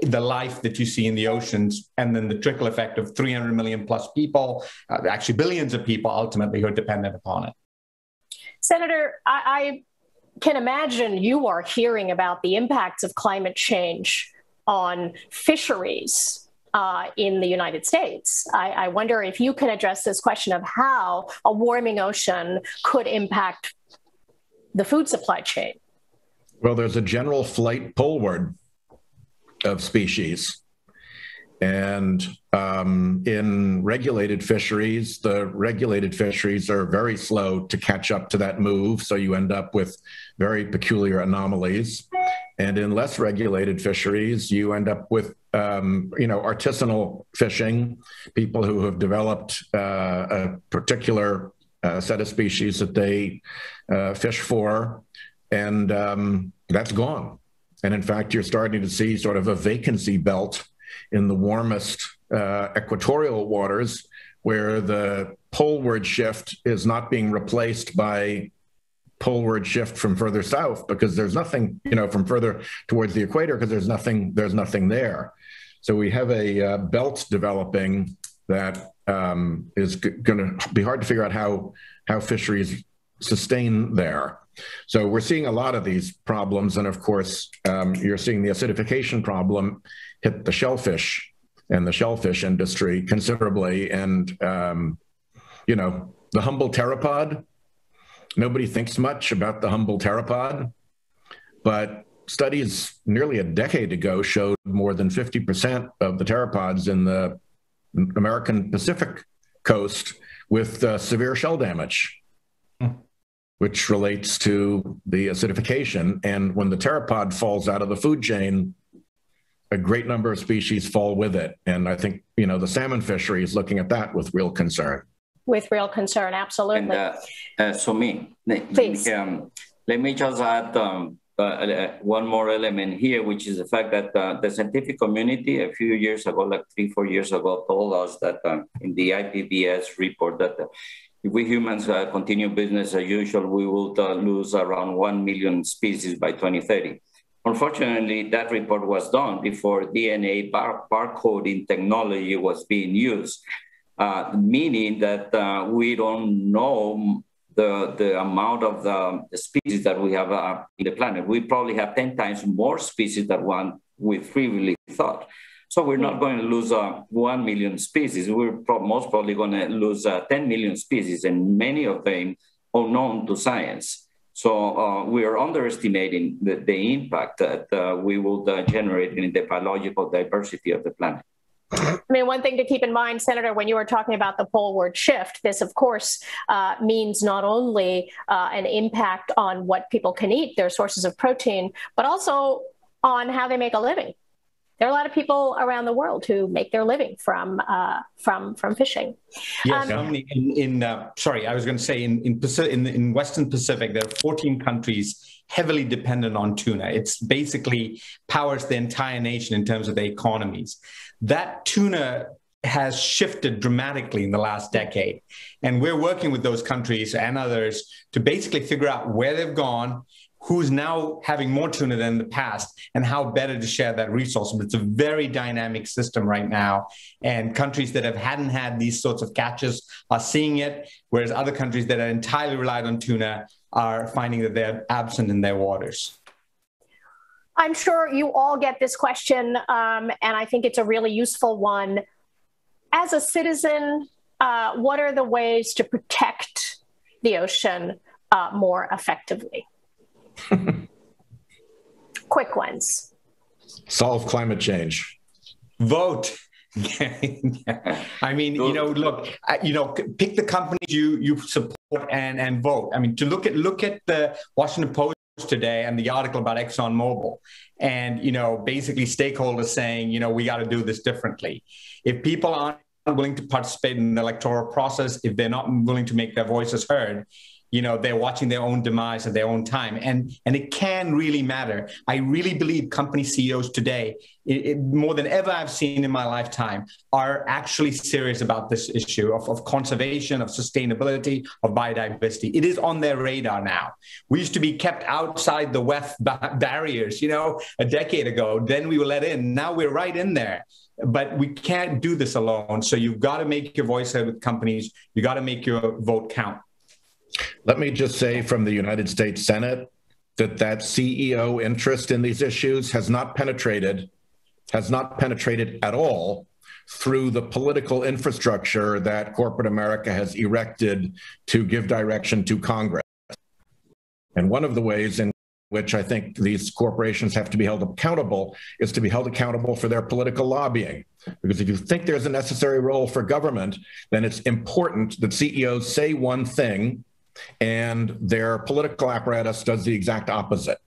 the life that you see in the oceans, and then the trickle effect of 300 million plus people, actually billions of people, ultimately, who are dependent upon it. Senator, I can imagine you are hearing about the impacts of climate change on fisheries in the United States. I wonder if you can address this question of how a warming ocean could impact the food supply chain. Well, there's a general flight poleward of species. And in regulated fisheries, the regulated fisheries are very slow to catch up to that move. So you end up with very peculiar anomalies. And in less regulated fisheries, you end up with artisanal fishing, people who have developed a particular set of species that they fish for, and that's gone. And in fact, you're starting to see sort of a vacancy belt in the warmest equatorial waters, where the poleward shift is not being replaced by poleward shift from further south, because there's nothing, from further towards the equator, because there's nothing there. So we have a belt developing that is going to be hard to figure out how fisheries sustain there. So we're seeing a lot of these problems, and of course, you're seeing the acidification problem hit the shellfish and the shellfish industry considerably, and the humble pteropod. Nobody thinks much about the humble pteropod, but studies nearly a decade ago showed more than 50% of the pteropods in the American Pacific coast with severe shell damage, which relates to the acidification. And when the pteropod falls out of the food chain, a great number of species fall with it. And I think, the salmon fishery is looking at that with real concern. With real concern, absolutely. And Please. Let me just add one more element here, which is the fact that the scientific community a few years ago, like 3-4 years ago, told us that in the IPBES report that if we humans continue business as usual, we will lose around 1 million species by 2030. Unfortunately, that report was done before DNA barcoding technology was being used. Meaning that we don't know the amount of the species that we have in the planet. We probably have 10 times more species than one we previously thought. So we're not going to lose 1 million species. We're most probably going to lose 10 million species, and many of them unknown to science. So we are underestimating the impact that we will generate in the biological diversity of the planet. I mean, one thing to keep in mind, Senator, when you were talking about the poleward shift, this, of course, means not only an impact on what people can eat, their sources of protein, but also on how they make a living. There are a lot of people around the world who make their living from fishing. Yes, sorry, I was going to say in Western Pacific, there are 14 countries heavily dependent on tuna. It's basically powers the entire nation in terms of the economies. That tuna has shifted dramatically in the last decade. And we're working with those countries and others to basically figure out where they've gone, who's now having more tuna than in the past, and how better to share that resource. But it's a very dynamic system right now. And countries that hadn't had these sorts of catches are seeing it, whereas other countries that are entirely relied on tuna are finding that they're absent in their waters. I'm sure you all get this question, and I think it's a really useful one. As a citizen, what are the ways to protect the ocean more effectively? Quick ones. Solve climate change. Vote. I mean, look, pick the companies you support and vote. I mean, to look at the Washington Post today and the article about ExxonMobil and, basically stakeholders saying, we got to do this differently. If people aren't willing to participate in the electoral process, if they're not willing to make their voices heard, they're watching their own demise at their own time. And it can really matter. I really believe company CEOs today, more than ever I've seen in my lifetime, are actually serious about this issue of conservation, of sustainability, of biodiversity. It is on their radar now. We used to be kept outside the WEF barriers, a decade ago. Then we were let in. Now we're right in there. But we can't do this alone. So you've got to make your voice heard with companies. You got to make your vote count. Let me just say from the United States Senate that CEO interest in these issues has not penetrated at all through the political infrastructure that corporate America has erected to give direction to Congress. And one of the ways in which I think these corporations have to be held accountable is to be held accountable for their political lobbying. Because if you think there's a necessary role for government, then it's important that CEOs say one thing and their political apparatus does the exact opposite.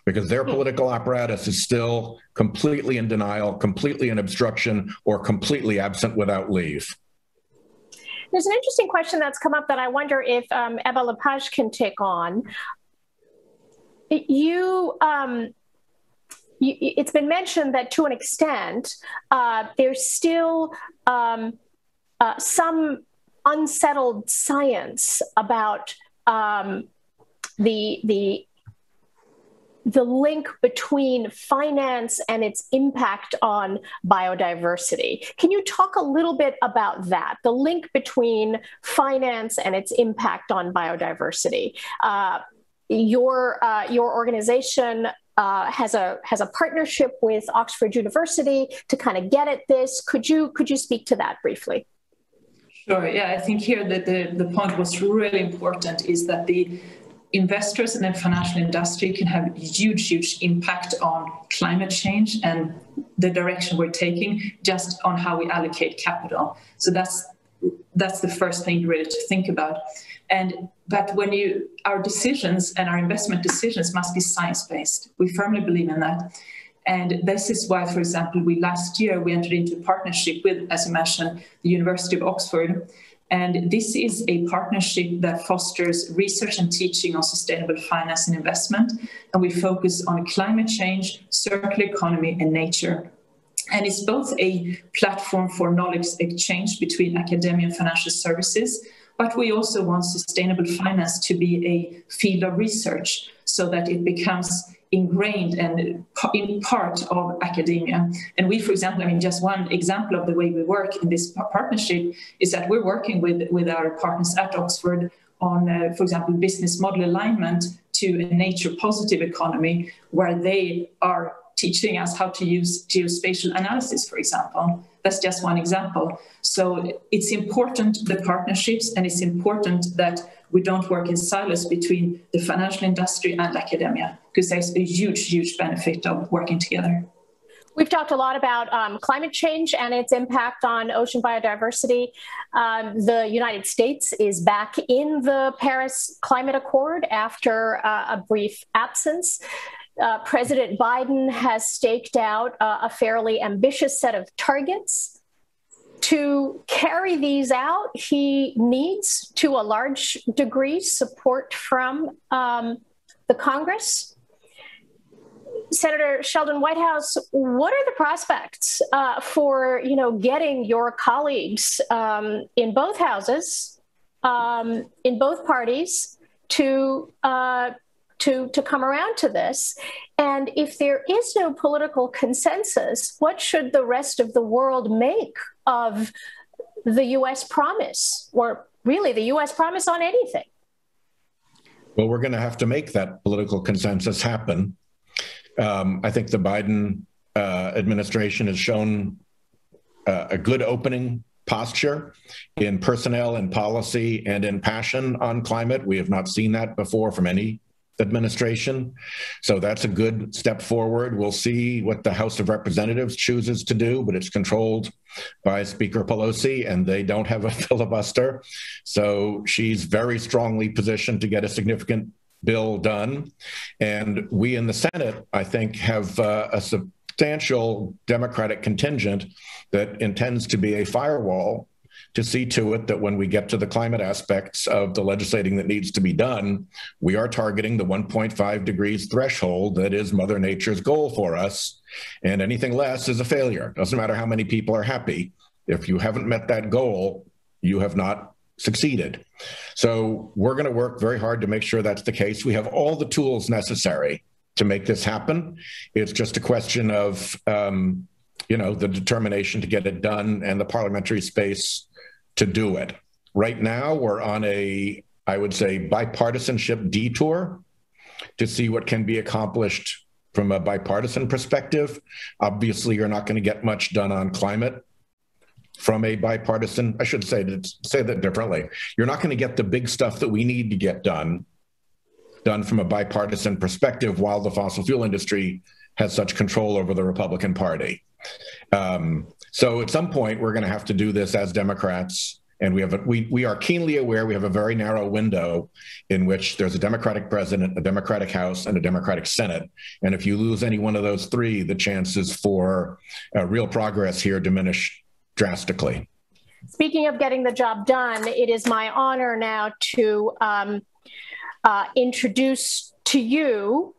because their political apparatus is still completely in denial, completely in obstruction, or completely absent without leave. There's an interesting question that's come up that I wonder if Eva Lepage can take on. It's been mentioned that to an extent, there's still some unsettled science about the link between finance and its impact on biodiversity. Can you talk a little bit about that, the link between finance and its impact on biodiversity? Your organization has a partnership with Oxford University to kind of get at this. Could you speak to that briefly? Sure. Yeah, I think here that the point was really important is that the investors and the financial industry can have huge impact on climate change and the direction we're taking just on how we allocate capital. So that's the first thing really to think about. But our decisions and our investment decisions must be science-based. We firmly believe in that. And this is why, for example, last year we entered into a partnership with, as you mentioned, the University of Oxford. And this is a partnership that fosters research and teaching on sustainable finance and investment. And we focus on climate change, circular economy, and nature. And it's both a platform for knowledge exchange between academia and financial services, but we also want sustainable finance to be a field of research so that it becomes ingrained and in part of academia. And we, for example, just one example of the way we work in this partnership is that we're working with our partners at Oxford on, for example, business model alignment to a nature positive economy, where they are teaching us how to use geospatial analysis, for example. That's just one example. So it's important, the partnerships, and it's important that we don't work in silos between the financial industry and academia, because there's a huge benefit of working together. We've talked a lot about climate change and its impact on ocean biodiversity. The United States is back in the Paris Climate Accord after a brief absence. President Biden has staked out a fairly ambitious set of targets. To carry these out, he needs, to a large degree, support from the Congress. Senator Sheldon Whitehouse, what are the prospects for getting your colleagues in both houses, in both parties, to come around to this? And if there is no political consensus, what should the rest of the world make of the U.S. promise, or really the U.S. promise on anything? Well, we're going to have to make that political consensus happen. I think the Biden administration has shown a good opening posture in personnel and policy and in passion on climate. We have not seen that before from any administration. So that's a good step forward. We'll see what the House of Representatives chooses to do, but it's controlled by Speaker Pelosi, and they don't have a filibuster. So she's very strongly positioned to get a significant bill done. And we in the Senate, I think, have a substantial Democratic contingent that intends to be a firewall to see to it that when we get to the climate aspects of the legislating that needs to be done, we are targeting the 1.5 degrees threshold that is Mother Nature's goal for us. And anything less is a failure. Doesn't matter how many people are happy. If you haven't met that goal, you have not succeeded. So we're going to work very hard to make sure that's the case. We have all the tools necessary to make this happen. It's just a question of, the determination to get it done and the parliamentary space to do it. Right now, we're on I would say, bipartisanship detour to see what can be accomplished from a bipartisan perspective. Obviously, you're not going to get much done on climate from a bipartisan, I should say that differently. You're not going to get the big stuff that we need to get done from a bipartisan perspective while the fossil fuel industry has such control over the Republican Party. So at some point, we're going to have to do this as Democrats And we are keenly aware we have a very narrow window in which there's a Democratic president, a Democratic House, and a Democratic Senate. And if you lose any one of those three, the chances for real progress here diminish drastically. Speaking of getting the job done, it is my honor now to introduce to you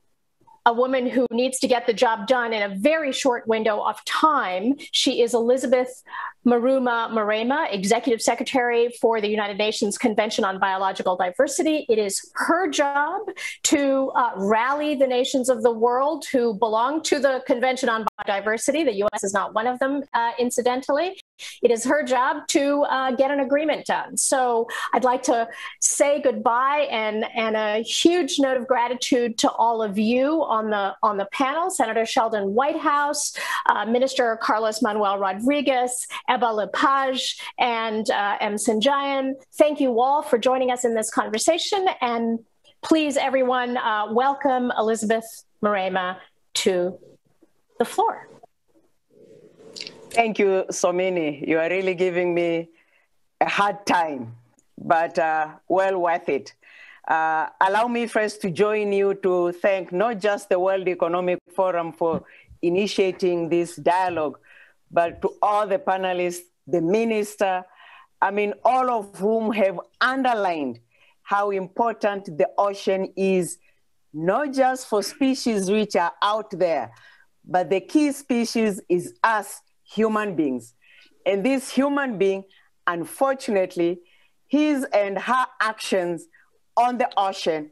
a woman who needs to get the job done in a very short window of time. She is Elizabeth Maruma, Executive Secretary for the United Nations Convention on Biological Diversity. It is her job to rally the nations of the world who belong to the Convention on Biodiversity. The U.S. is not one of them, incidentally. It is her job to get an agreement done. So I'd like to say goodbye and a huge note of gratitude to all of you on the panel: Senator Sheldon Whitehouse, Minister Carlos Manuel Rodriguez, Eba Lepage, and M. Sinjayan. Thank you all for joining us in this conversation. And please, everyone, welcome Elizabeth Maruma to the floor. Thank you, Somini. You are really giving me a hard time, but well worth it. Allow me first to join you to thank not just the World Economic Forum for initiating this dialogue, but to all the panelists, the minister, all of whom have underlined how important the ocean is, not just for species which are out there, but the key species is us, human beings. And this human being, unfortunately, his and her actions on the ocean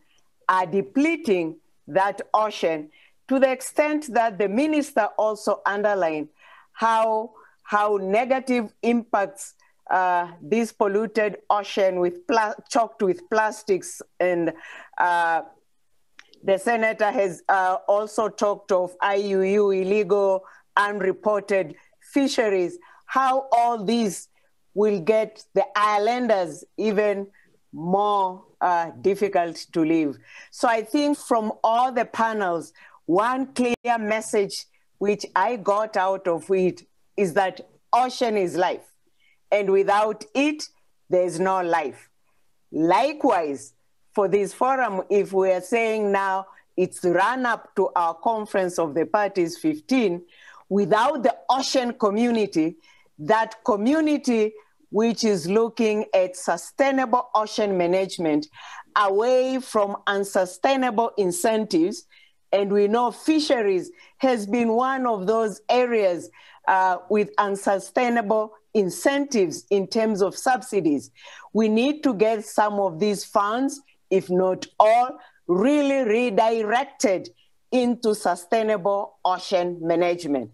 are depleting that ocean to the extent that the minister also underlined how negative impacts this polluted ocean choked with plastics. And the senator has also talked of IUU, illegal, unreported fisheries, how all these will get the islanders even more difficult to live. So I think from all the panels, one clear message which I got out of it is that ocean is life, and without it, there's no life. Likewise, for this forum, if we are saying now it's run up to our conference of the parties 15, without the ocean community, that community which is looking at sustainable ocean management away from unsustainable incentives, and we know fisheries has been one of those areas with unsustainable incentives in terms of subsidies. We need to get some of these funds, if not all, really redirected into sustainable ocean management.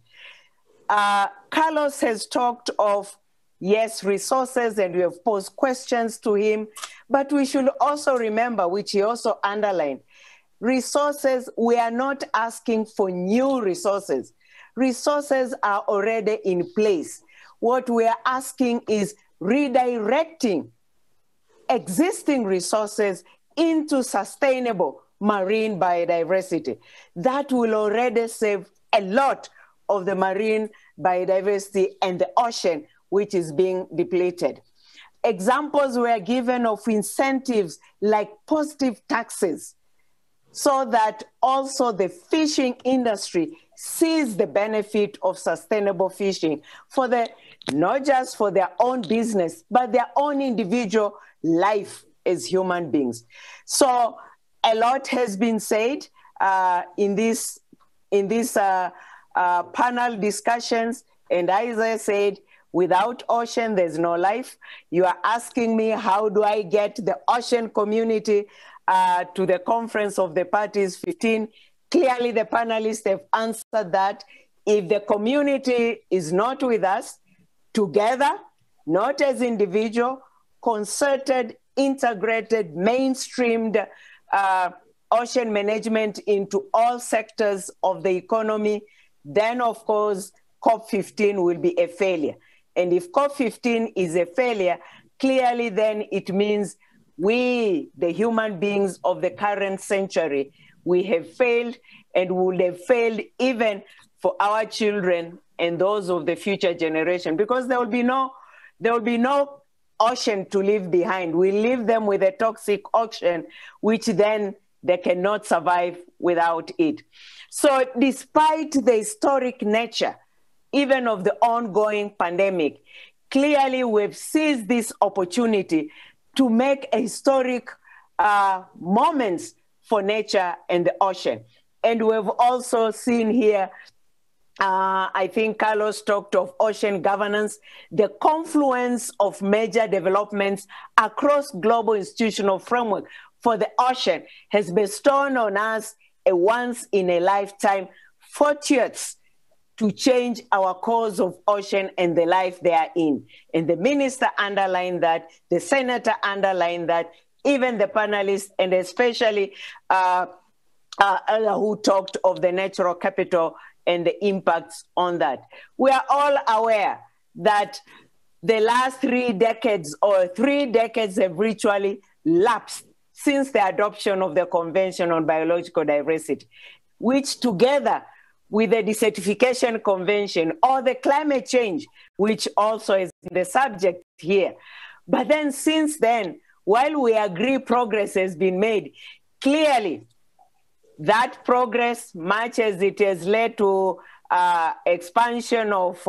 Carlos has talked of, yes, resources, and we have posed questions to him, but we should also remember, which he also underlined, resources, we are not asking for new resources. Resources are already in place. What we are asking is redirecting existing resources into sustainable marine biodiversity. That will already save a lot of the marine biodiversity and the ocean, which is being depleted. Examples were given of incentives like positive taxes, so that also the fishing industry sees the benefit of sustainable fishing for not just for their own business, but their own individual life as human beings. So a lot has been said in these panel discussions, and as I said, without ocean, there's no life. You are asking me, how do I get the ocean community to the conference of the parties 15? Clearly, the panelists have answered that. If the community is not with us, together, not as individual, concerted, integrated, mainstreamed ocean management into all sectors of the economy, then of course, COP15 will be a failure. And if COP15 is a failure, clearly then it means we, the human beings of the current century, we have failed, and will have failed even for our children and those of the future generation, because there will be no ocean to leave behind. We leave them with a toxic ocean, which then they cannot survive without it. So despite the historic nature, even of the ongoing pandemic, clearly we've seized this opportunity to make a historic moments for nature and the ocean. And we've also seen here, I think Carlos talked of ocean governance, the confluence of major developments across global institutional framework for the ocean has bestowed on us a once-in-a-lifetime fortuitous to change our course of ocean and the life therein. And the minister underlined that, the senator underlined that, even the panelists, and especially who talked of the natural capital and the impacts on that. We are all aware that the last 3 decades or 3 decades have virtually lapsed since the adoption of the Convention on Biological Diversity, which together with the Desertification Convention or the climate change, which also is the subject here. But then since then, while we agree progress has been made, clearly that progress, much as it has led to expansion of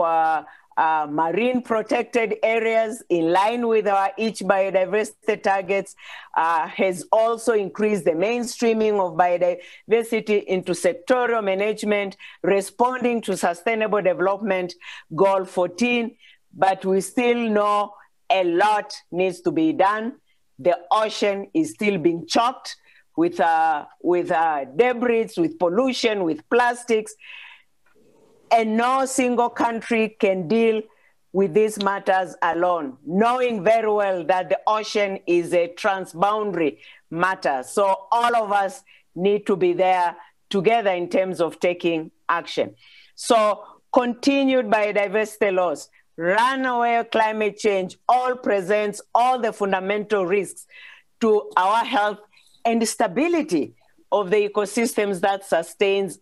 marine protected areas in line with our each biodiversity targets, has also increased the mainstreaming of biodiversity into sectoral management, responding to Sustainable Development Goal 14, but we still know a lot needs to be done. The ocean is still being choked with debris, with pollution, with plastics, and no single country can deal with these matters alone, knowing very well that the ocean is a transboundary matter. So all of us need to be there together in terms of taking action. So continued biodiversity loss, runaway climate change, all presents all the fundamental risks to our health and the stability of the ecosystems that sustains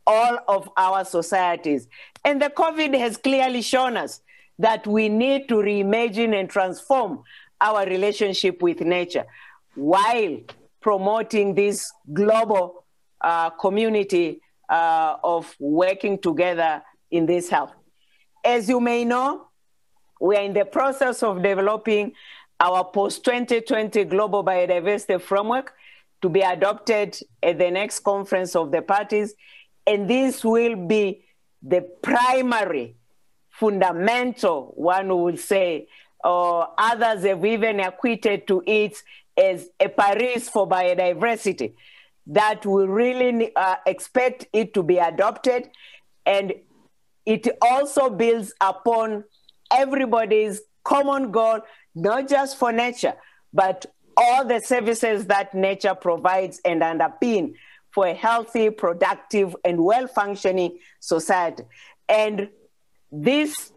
all of our societies. And the COVID has clearly shown us that we need to reimagine and transform our relationship with nature while promoting this global community of working together in this health. As you may know, we are in the process of developing our post-2020 Global Biodiversity Framework to be adopted at the next conference of the parties. And this will be the primary, fundamental, one would say, or others have even equated to it as a Paris for biodiversity, that we really expect it to be adopted. And it also builds upon everybody's common goal, not just for nature, but all the services that nature provides and underpin for a healthy, productive, and well-functioning society. And this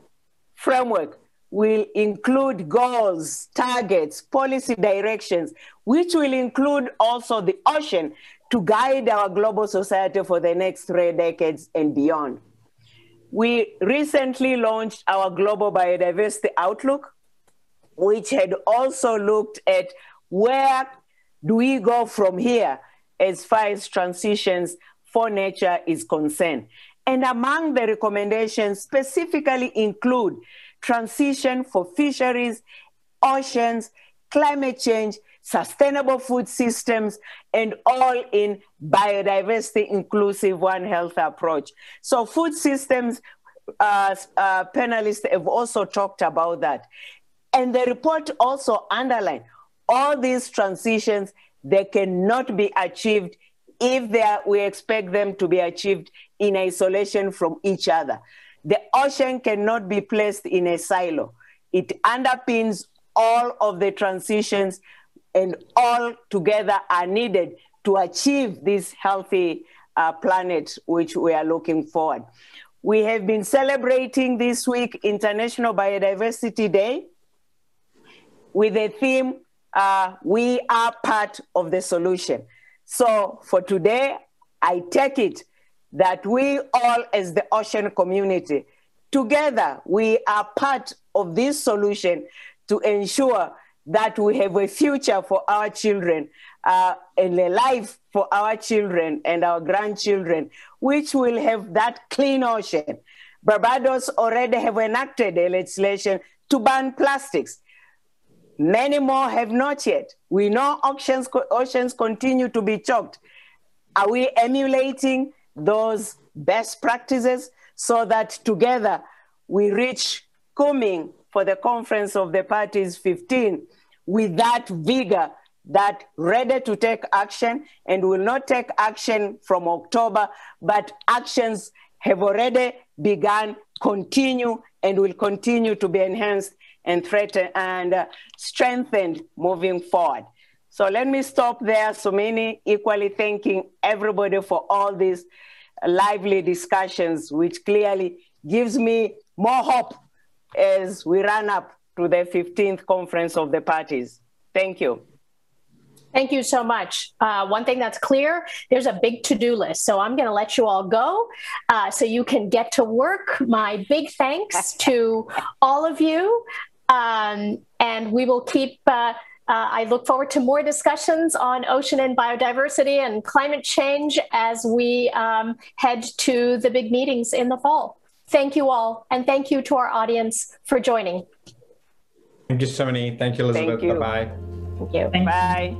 framework will include goals, targets, policy directions, which will include also the ocean to guide our global society for the next 3 decades and beyond. We recently launched our Global Biodiversity Outlook, which had also looked at where do we go from here as far as transitions for nature is concerned. And among the recommendations specifically include transition for fisheries, oceans, climate change, sustainable food systems, and all in biodiversity inclusive One Health approach. So food systems, panelists have also talked about that. And the report also underlined all these transitions, they cannot be achieved if we expect them to be achieved in isolation from each other. The ocean cannot be placed in a silo. It underpins all of the transitions, and all together are needed to achieve this healthy planet which we are looking forward. We have been celebrating this week International Biodiversity Day with the theme, we are part of the solution. So for today, I take it that we all as the ocean community, together we are part of this solution to ensure that we have a future for our children and a life for our children and our grandchildren, which will have that clean ocean. Barbados already have enacted a legislation to ban plastics. Many more have not yet. We know oceans continue to be choked. Are we emulating those best practices so that together we reach Kunming for the Conference of the Parties 15 with that vigor, that ready to take action, and will not take action from October, but actions have already begun, continue, and will continue to be enhanced and threatened and strengthened moving forward. So let me stop there. Somini, equally thanking everybody for all these lively discussions, which clearly gives me more hope as we run up to the 15th Conference of the Parties. Thank you. Thank you so much. One thing that's clear, there's a big to-do list. So I'm going to let you all go so you can get to work. My big thanks to all of you. And we will keep, I look forward to more discussions on ocean and biodiversity and climate change as we head to the big meetings in the fall. Thank you all. And thank you to our audience for joining. Thank you, Somini. Thank you, Elizabeth. Bye-bye. Thank you. Bye.